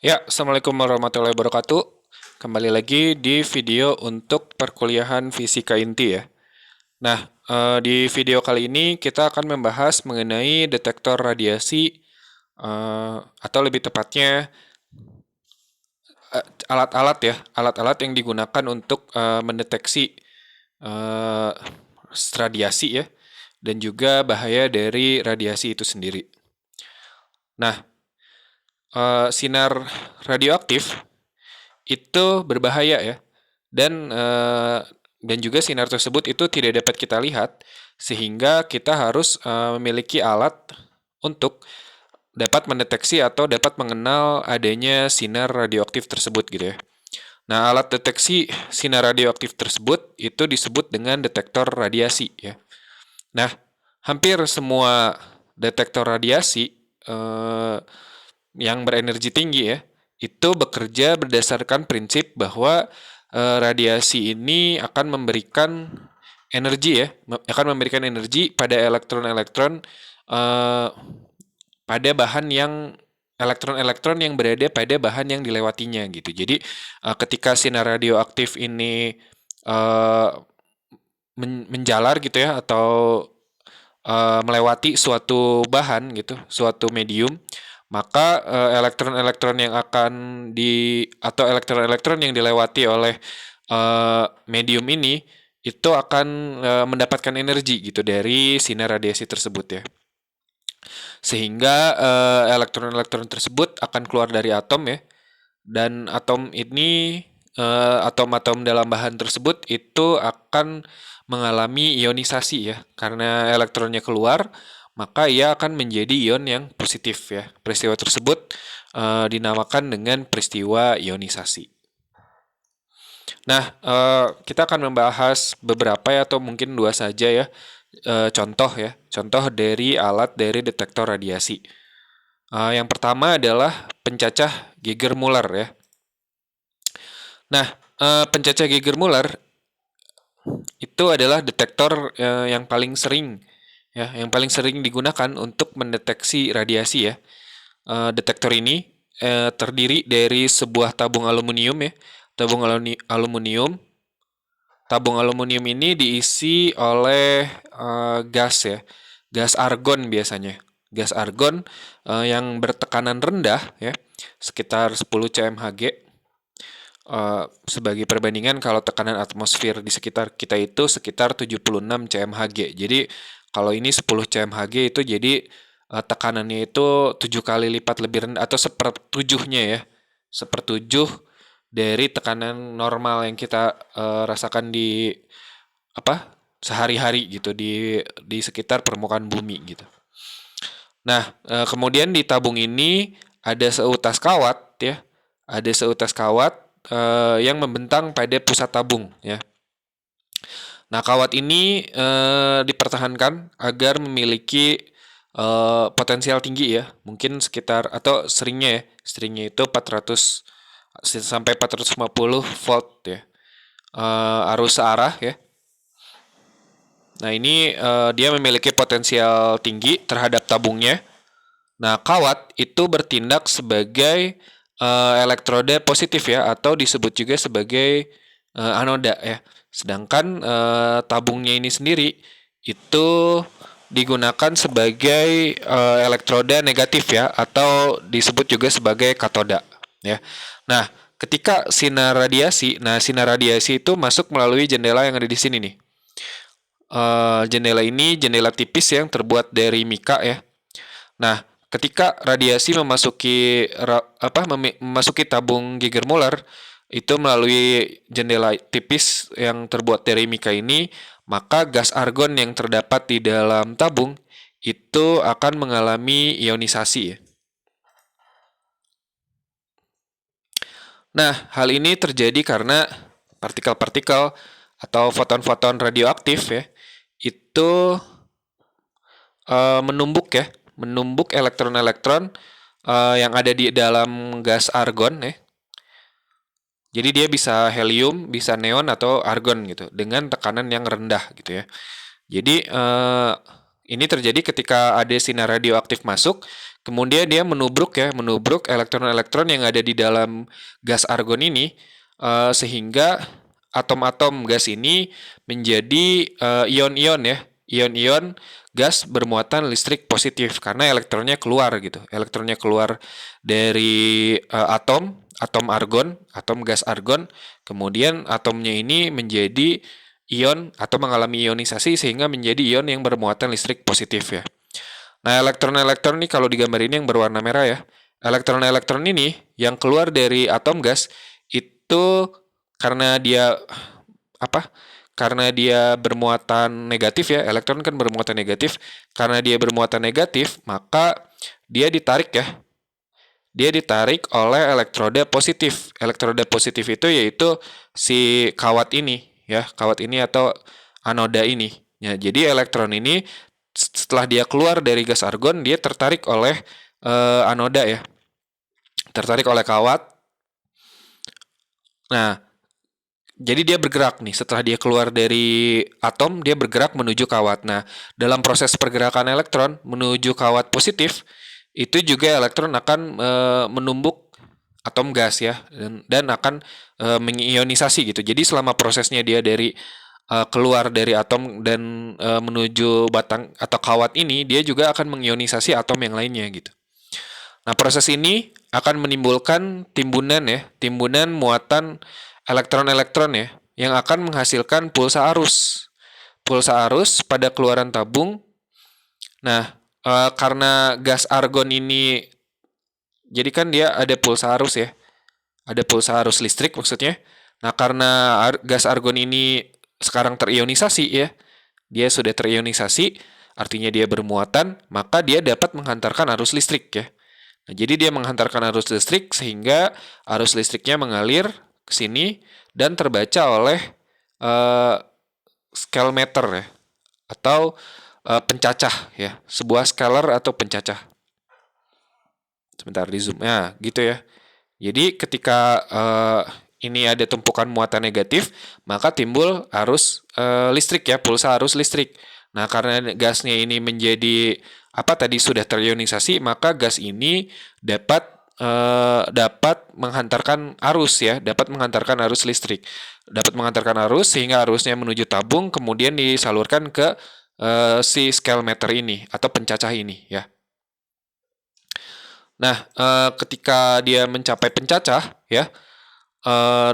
Ya, Assalamualaikum warahmatullahi wabarakatuh. Kembali lagi di video untuk perkuliahan fisika inti ya. Nah, di video kali ini kita akan membahas mengenai detektor radiasi atau lebih tepatnya alat-alat ya, alat-alat yang digunakan untuk mendeteksi eh, radiasi ya, dan juga bahaya dari radiasi itu sendiri. Nah, sinar radioaktif itu berbahaya ya. Dan juga sinar tersebut itu tidak dapat kita lihat sehingga kita harus memiliki alat untuk dapat mendeteksi atau dapat mengenal adanya sinar radioaktif tersebut gitu ya. Nah, alat deteksi sinar radioaktif tersebut itu disebut dengan detektor radiasi ya. Nah, hampir semua detektor radiasi eh, yang berenergi tinggi ya, itu bekerja berdasarkan prinsip bahwa radiasi ini akan memberikan energi ya, akan memberikan energi pada elektron-elektron eh, pada bahan yang elektron-elektron yang berada pada bahan yang dilewatinya gitu. Jadi ketika sinar radioaktif ini eh, menjalar gitu ya atau melewati suatu bahan gitu, suatu medium, maka elektron-elektron yang akan atau elektron-elektron yang dilewati oleh medium ini itu akan mendapatkan energi gitu dari sinar radiasi tersebut ya. Sehingga elektron-elektron tersebut akan keluar dari atom ya. Dan atom ini atom-atom dalam bahan tersebut itu akan mengalami ionisasi ya. Karena elektronnya keluar, maka ia akan menjadi ion yang positif ya. Peristiwa tersebut dinamakan dengan peristiwa ionisasi. Nah, kita akan membahas beberapa ya atau mungkin dua saja ya contoh ya, contoh dari alat dari detektor radiasi. Yang pertama adalah pencacah Geiger-Müller ya. Nah, pencacah Geiger-Müller itu adalah detektor yang paling sering ya, yang paling sering digunakan untuk mendeteksi radiasi ya. Detektor ini terdiri dari sebuah tabung aluminium ya. Tabung aluminium. Tabung aluminium ini diisi oleh gas ya, gas argon biasanya. Gas argon yang bertekanan rendah ya, sekitar 10 cmHg. Sebagai perbandingan kalau tekanan atmosfer di sekitar kita itu sekitar 76 cmHg. Jadi kalau ini 10 cmHg itu jadi tekanannya itu 7 kali lipat lebih rendah atau sepertujuhnya ya. Sepertujuh dari tekanan normal yang kita rasakan di apa? Sehari-hari gitu di sekitar permukaan bumi gitu. Nah, kemudian di tabung ini ada seutas kawat ya. Ada seutas kawat yang membentang pada pusat tabung ya. Nah, kawat ini dipertahankan agar memiliki potensial tinggi ya. Mungkin sekitar atau seringnya itu 400 sampai 450 volt ya. Arus searah ya. Nah, ini dia memiliki potensial tinggi terhadap tabungnya. Nah, kawat itu bertindak sebagai elektroda positif ya, atau disebut juga sebagai anoda ya. Sedangkan tabungnya ini sendiri itu digunakan sebagai elektroda negatif ya, atau disebut juga sebagai katoda ya. Nah, ketika sinar radiasi itu masuk melalui jendela yang ada di sini nih. Jendela ini jendela tipis yang terbuat dari mika ya. Nah, ketika radiasi memasuki tabung Geiger-Müller itu melalui jendela tipis yang terbuat dari mika ini, maka gas argon yang terdapat di dalam tabung itu akan mengalami ionisasi ya. Nah, hal ini terjadi karena partikel-partikel atau foton-foton radioaktif ya itu menumbuk elektron-elektron yang ada di dalam gas argon ya. Jadi dia bisa helium, bisa neon atau argon gitu dengan tekanan yang rendah gitu ya. Jadi Ini terjadi ketika ada sinar radioaktif masuk, kemudian dia menubruk elektron-elektron yang ada di dalam gas argon ini, sehingga atom-atom gas ini menjadi ion-ion ya, ion-ion gas bermuatan listrik positif karena elektronnya keluar gitu. Elektronnya keluar dari atom argon, atom gas argon, kemudian atomnya ini menjadi ion atau mengalami ionisasi sehingga menjadi ion yang bermuatan listrik positif ya. Nah, elektron-elektron ini kalau digambar ini yang berwarna merah ya. Elektron-elektron ini yang keluar dari atom gas itu karena dia apa? Karena dia bermuatan negatif ya, elektron kan bermuatan negatif. Karena dia bermuatan negatif, maka dia ditarik ya. Dia ditarik oleh elektroda positif. Elektroda positif itu yaitu si kawat ini ya, kawat ini atau anoda ini. Ya, jadi elektron ini setelah dia keluar dari gas argon, dia tertarik oleh anoda ya. Tertarik oleh kawat. Nah, jadi dia bergerak nih, setelah dia keluar dari atom, dia bergerak menuju kawat. Nah, dalam proses pergerakan elektron menuju kawat positif, itu juga elektron akan menumbuk atom gas ya, dan akan mengionisasi gitu. Jadi selama prosesnya dia dari keluar dari atom dan menuju batang atau kawat ini, dia juga akan mengionisasi atom yang lainnya gitu. Nah, proses ini akan menimbulkan timbunan muatan elektron-elektron ya, yang akan menghasilkan pulsa arus. Pulsa arus pada keluaran tabung. Nah, karena gas argon ini, jadi kan dia ada pulsa arus ya, ada pulsa arus listrik maksudnya. Nah, karena gas argon ini sekarang terionisasi ya, dia sudah terionisasi, artinya dia bermuatan, maka dia dapat menghantarkan arus listrik ya. Nah, jadi dia menghantarkan arus listrik sehingga arus listriknya mengalir ke sini dan terbaca oleh scalemeter ya, atau pencacah ya, sebuah scaler atau pencacah. Sebentar di zoom ya, gitu ya. Jadi ketika ini ada tumpukan muatan negatif, maka timbul arus listrik ya, pulsa arus listrik. Nah, karena gasnya ini menjadi tadi sudah terionisasi, maka gas ini dapat menghantarkan arus ya, dapat menghantarkan arus listrik, dapat menghantarkan arus sehingga arusnya menuju tabung, kemudian disalurkan ke si scalemeter ini atau pencacah ini ya. Nah, ketika dia mencapai pencacah ya,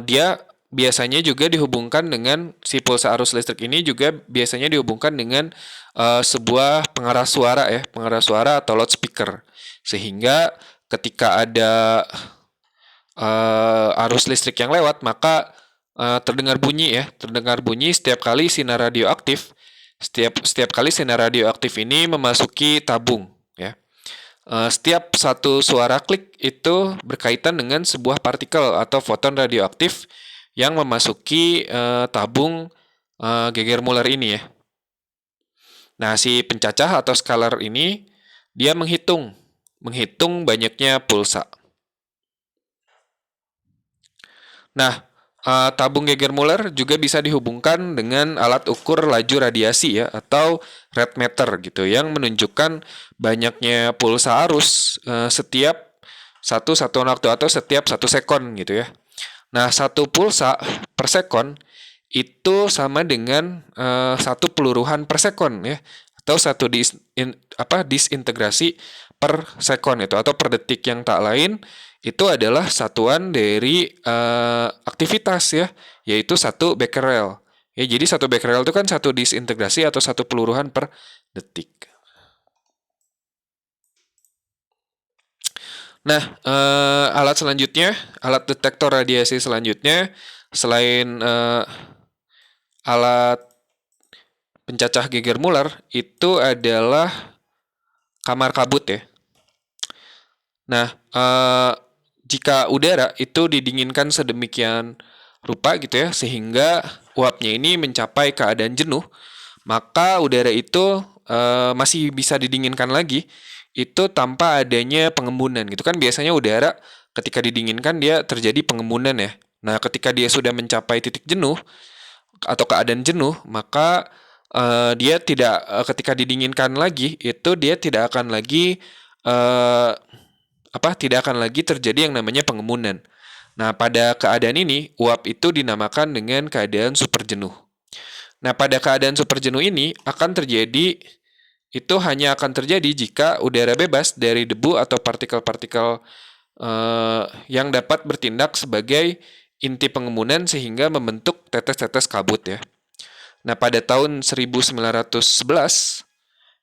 dia biasanya juga dihubungkan dengan si pulsa arus listrik ini juga biasanya dihubungkan dengan sebuah pengeras suara ya, pengeras suara atau loudspeaker. Sehingga ketika ada arus listrik yang lewat, maka terdengar bunyi setiap kali sinar radioaktif, setiap kali sinar radioaktif ini memasuki tabung ya. Setiap satu suara klik itu berkaitan dengan sebuah partikel atau foton radioaktif yang memasuki tabung Geiger-Müller ini ya. Nah, si pencacah atau scaler ini dia menghitung banyaknya pulsa. Nah, tabung Geiger-Müller juga bisa dihubungkan dengan alat ukur laju radiasi ya, atau radmeter gitu, yang menunjukkan banyaknya pulsa arus setiap satu satuan waktu atau setiap 1 sekon gitu ya. Nah, 1 pulsa per sekon itu sama dengan 1 peluruhan per sekon ya, atau 1 disintegrasi per sekon itu, atau per detik, yang tak lain itu adalah satuan dari aktivitas ya, yaitu 1 becquerel. Ya, jadi 1 becquerel itu kan 1 disintegrasi atau 1 peluruhan per detik. Nah, alat selanjutnya, alat detektor radiasi selanjutnya selain alat pencacah Geiger-Müller itu adalah kamar kabut ya. Nah, jika udara itu didinginkan sedemikian rupa gitu ya, sehingga uapnya ini mencapai keadaan jenuh, maka udara itu masih bisa didinginkan lagi, itu tanpa adanya pengembunan gitu kan. Biasanya udara ketika didinginkan dia terjadi pengembunan ya. Nah, ketika dia sudah mencapai titik jenuh atau keadaan jenuh, maka dia tidak ketika didinginkan lagi itu dia tidak akan lagi eh, tidak akan lagi terjadi yang namanya pengemunan. Nah, pada keadaan ini uap itu dinamakan dengan keadaan superjenuh. Nah, pada keadaan superjenuh ini akan terjadi itu hanya akan terjadi jika udara bebas dari debu atau partikel-partikel yang dapat bertindak sebagai inti pengemunan sehingga membentuk tetes-tetes kabut ya. Nah, pada tahun 1911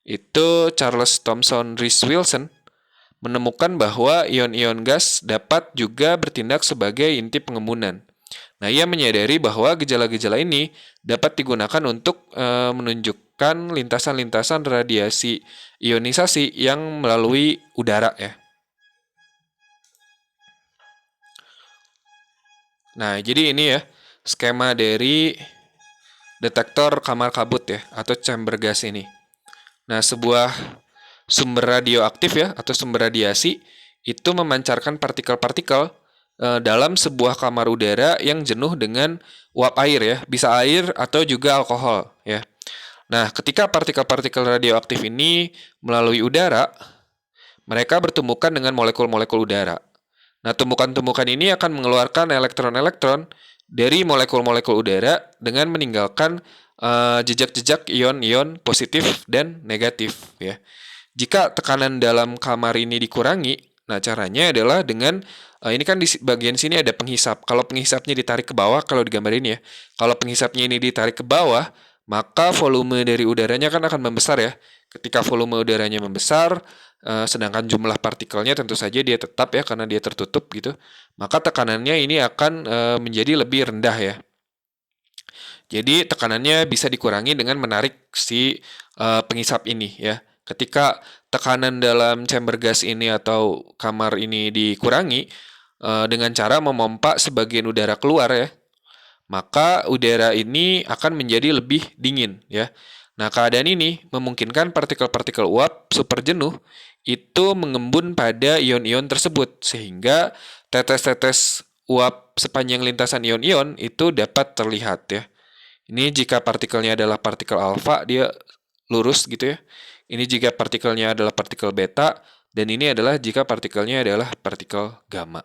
itu Charles Thomson Rees Wilson menemukan bahwa ion-ion gas dapat juga bertindak sebagai inti pengemunan. Nah, ia menyadari bahwa gejala-gejala ini dapat digunakan untuk menunjukkan lintasan-lintasan radiasi ionisasi yang melalui udara ya. Nah, jadi ini ya skema dari detektor kamar kabut ya atau chamber gas ini. Nah, sebuah sumber radioaktif ya atau sumber radiasi itu memancarkan partikel-partikel dalam sebuah kamar udara yang jenuh dengan uap air ya, bisa air atau juga alkohol ya. Nah, ketika partikel-partikel radioaktif ini melalui udara, mereka bertumbukan dengan molekul-molekul udara. Nah, tumbukan-tumbukan ini akan mengeluarkan elektron-elektron dari molekul-molekul udara dengan meninggalkan jejak-jejak ion-ion positif dan negatif ya. Jika tekanan dalam kamar ini dikurangi, nah caranya adalah dengan ini kan di bagian sini ada penghisap. Kalau penghisapnya ditarik ke bawah, kalau digambar ini ya, kalau penghisapnya ini ditarik ke bawah, maka volume dari udaranya kan akan membesar ya. Ketika volume udaranya membesar, sedangkan jumlah partikelnya tentu saja dia tetap ya karena dia tertutup gitu, maka tekanannya ini akan menjadi lebih rendah ya. Jadi tekanannya bisa dikurangi dengan menarik si penghisap ini ya. Ketika tekanan dalam chamber gas ini atau kamar ini dikurangi dengan cara memompa sebagian udara keluar ya, maka udara ini akan menjadi lebih dingin ya. Nah, keadaan ini memungkinkan partikel-partikel uap superjenuh itu mengembun pada ion-ion tersebut sehingga tetes-tetes uap sepanjang lintasan ion-ion itu dapat terlihat ya. Ini jika partikelnya adalah partikel alfa, dia lurus gitu ya. Ini jika partikelnya adalah partikel beta, dan ini adalah jika partikelnya adalah partikel gamma.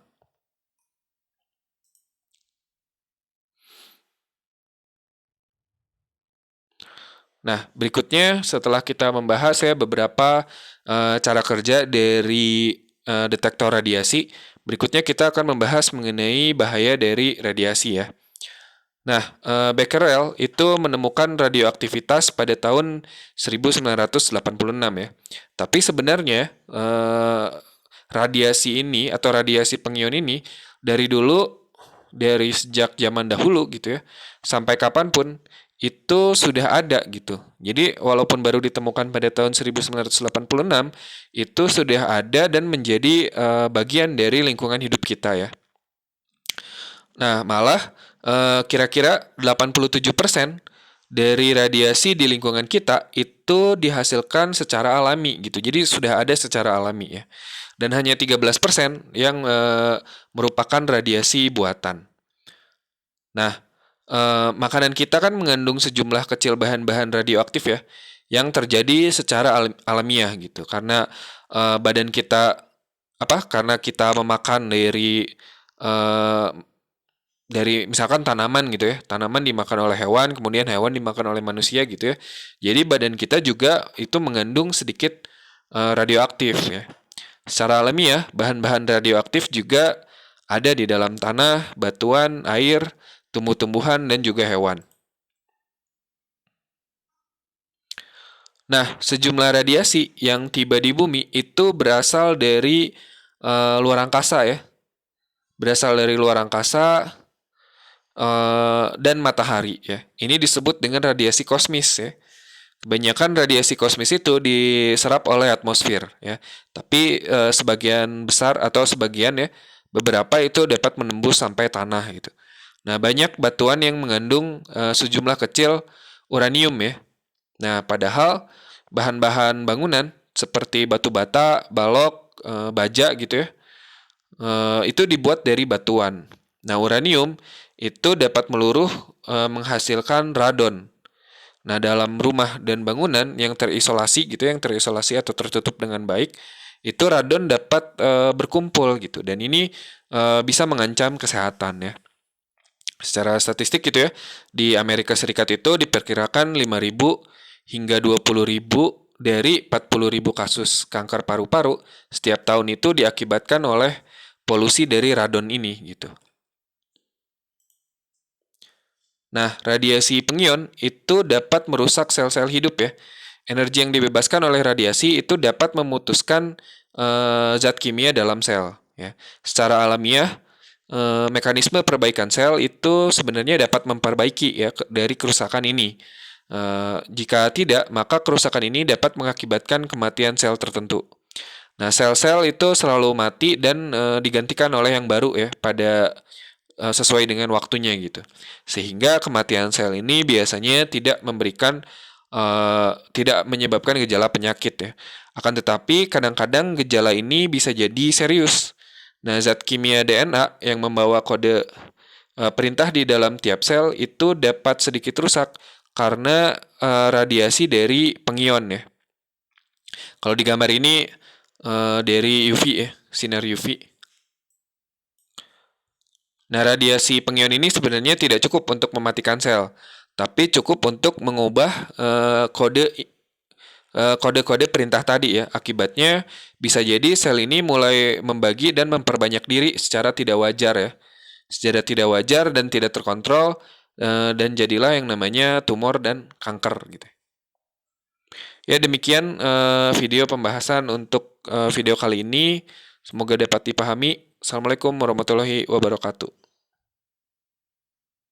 Nah, berikutnya setelah kita membahas ya beberapa cara kerja dari detektor radiasi, berikutnya kita akan membahas mengenai bahaya dari radiasi ya. Nah, Becquerel itu menemukan radioaktivitas pada tahun 1986 ya. Tapi sebenarnya radiasi ini atau radiasi pengion ini dari dulu, dari sejak zaman dahulu gitu ya, sampai kapanpun itu sudah ada gitu. Jadi walaupun baru ditemukan pada tahun 1986, itu sudah ada dan menjadi bagian dari lingkungan hidup kita ya. Nah, malah kira-kira 87% dari radiasi di lingkungan kita itu dihasilkan secara alami gitu. Jadi sudah ada secara alami ya. Dan hanya 13% yang merupakan radiasi buatan. Nah, makanan kita kan mengandung sejumlah kecil bahan-bahan radioaktif ya yang terjadi secara alamiah gitu. Karena badan kita karena kita memakan eh, dari misalkan tanaman gitu ya, tanaman dimakan oleh hewan, kemudian hewan dimakan oleh manusia gitu ya. Jadi badan kita juga itu mengandung sedikit radioaktif ya. Secara alamiah, bahan-bahan radioaktif juga ada di dalam tanah, batuan, air, tumbuh-tumbuhan, dan juga hewan. Nah, sejumlah radiasi yang tiba di bumi itu berasal dari luar angkasa ya. Berasal dari luar angkasa dan matahari ya. Ini disebut dengan radiasi kosmis ya. Kebanyakan radiasi kosmis itu diserap oleh atmosfer ya. Tapi sebagian besar atau sebagian ya, beberapa itu dapat menembus sampai tanah gitu. Nah, banyak batuan yang mengandung sejumlah kecil uranium ya. Nah, padahal bahan-bahan bangunan seperti batu bata, balok, baja gitu ya, itu dibuat dari batuan. Nah, uranium itu dapat meluruh menghasilkan radon. Nah, dalam rumah dan bangunan yang terisolasi gitu, yang terisolasi atau tertutup dengan baik, itu radon dapat berkumpul gitu, dan ini bisa mengancam kesehatan ya. Secara statistik gitu ya, di Amerika Serikat itu diperkirakan 5.000 hingga 20.000 dari 40.000 kasus kanker paru-paru setiap tahun itu diakibatkan oleh polusi dari radon ini gitu. Nah, radiasi pengion itu dapat merusak sel-sel hidup ya. Energi yang dibebaskan oleh radiasi itu dapat memutuskan zat kimia dalam sel ya. Secara alamiah, mekanisme perbaikan sel itu sebenarnya dapat memperbaiki ya dari kerusakan ini. Jika tidak, maka kerusakan ini dapat mengakibatkan kematian sel tertentu. Nah, sel-sel itu selalu mati dan digantikan oleh yang baru ya pada sesuai dengan waktunya gitu. Sehingga kematian sel ini biasanya tidak menyebabkan gejala penyakit ya. Akan tetapi kadang-kadang gejala ini bisa jadi serius. Nah, zat kimia DNA yang membawa kode perintah di dalam tiap sel itu dapat sedikit rusak karena radiasi dari pengion ya. Kalau di gambar ini dari UV ya, sinar UV. Nah, radiasi pengion ini sebenarnya tidak cukup untuk mematikan sel, tapi cukup untuk mengubah kode-kode perintah tadi ya. Akibatnya bisa jadi sel ini mulai membagi dan memperbanyak diri secara tidak wajar ya. Secara tidak wajar dan tidak terkontrol, dan jadilah yang namanya tumor dan kanker gitu. Ya, demikian video pembahasan untuk video kali ini. Semoga dapat dipahami. Assalamualaikum warahmatullahi wabarakatuh.